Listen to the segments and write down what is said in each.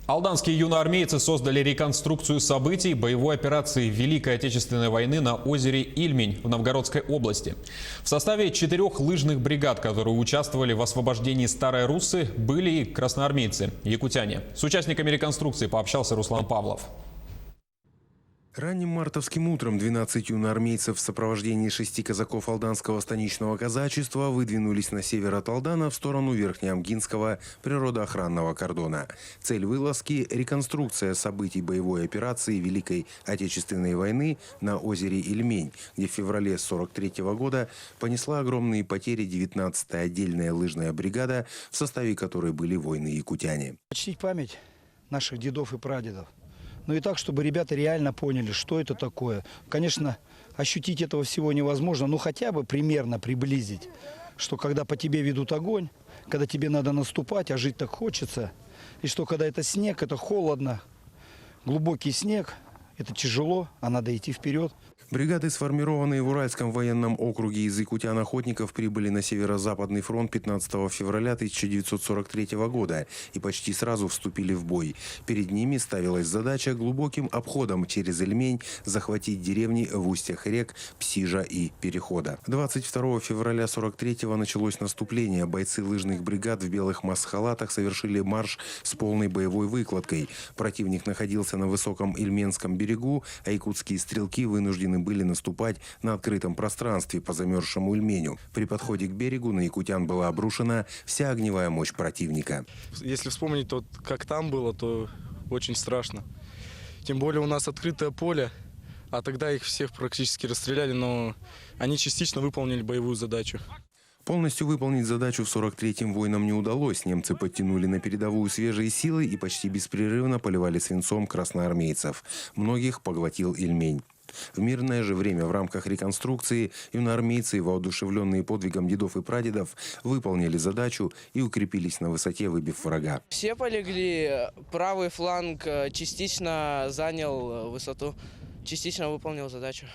Алданские юноармейцы создали реконструкцию событий боевой операции Великой Отечественной войны на озере Ильмень в Новгородской области. В составе 4 лыжных бригад, которые участвовали в освобождении Старой Руссы, были и красноармейцы, якутяне. С участниками реконструкции пообщался Руслан Павлов. Ранним мартовским утром 12 юноармейцев в сопровождении 6 казаков Алданского станичного казачества выдвинулись на север от Алдана в сторону Верхнеамгинского природоохранного кордона. Цель вылазки – реконструкция событий боевой операции Великой Отечественной войны на озере Ильмень, где в феврале 1943 года понесла огромные потери 19-я отдельная лыжная бригада, в составе которой были воины-якутяне. Почтить память наших дедов и прадедов. Ну и так, чтобы ребята реально поняли, что это такое. Конечно, ощутить этого всего невозможно, но хотя бы примерно приблизить, что когда по тебе ведут огонь, когда тебе надо наступать, а жить так хочется, и что когда это снег, это холодно, глубокий снег, это тяжело, а надо идти вперед. Бригады, сформированные в Уральском военном округе из якутян-охотников, прибыли на Северо-Западный фронт 15 февраля 1943 года и почти сразу вступили в бой. Перед ними ставилась задача глубоким обходом через Ильмень захватить деревни в устьях рек Псижа и Перехода. 22 февраля 1943 началось наступление. Бойцы лыжных бригад в белых маск-халатах совершили марш с полной боевой выкладкой. Противник находился на высоком Ильменском берегу, а якутские стрелки вынуждены были наступать на открытом пространстве по замерзшему Ильменю. При подходе к берегу на якутян была обрушена вся огневая мощь противника. Если вспомнить, то как там было, то очень страшно. Тем более у нас открытое поле, а тогда их всех практически расстреляли, но они частично выполнили боевую задачу. Полностью выполнить задачу в 43-м воинам не удалось. Немцы подтянули на передовую свежие силы и почти беспрерывно поливали свинцом красноармейцев. Многих поглотил Ильмень. В мирное же время в рамках реконструкции юноармейцы, воодушевленные подвигом дедов и прадедов, выполнили задачу и укрепились на высоте, выбив врага. Все полегли, правый фланг частично занял высоту, частично выполнил задачу.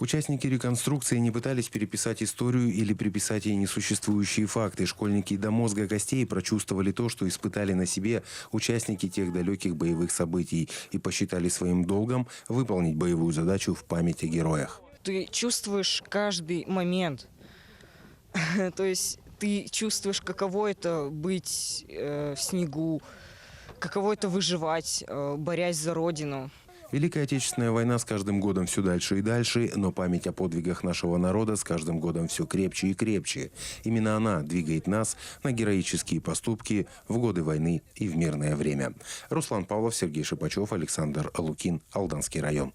Участники реконструкции не пытались переписать историю или приписать ей несуществующие факты. Школьники до мозга костей прочувствовали то, что испытали на себе участники тех далеких боевых событий, и посчитали своим долгом выполнить боевую задачу в память о героях. Ты чувствуешь каждый момент. То есть ты чувствуешь, каково это быть в снегу, каково это выживать, борясь за родину. Великая Отечественная война с каждым годом все дальше и дальше, но память о подвигах нашего народа с каждым годом все крепче и крепче. Именно она двигает нас на героические поступки в годы войны и в мирное время. Руслан Павлов, Сергей Шипачев, Александр Лукин, Алданский район.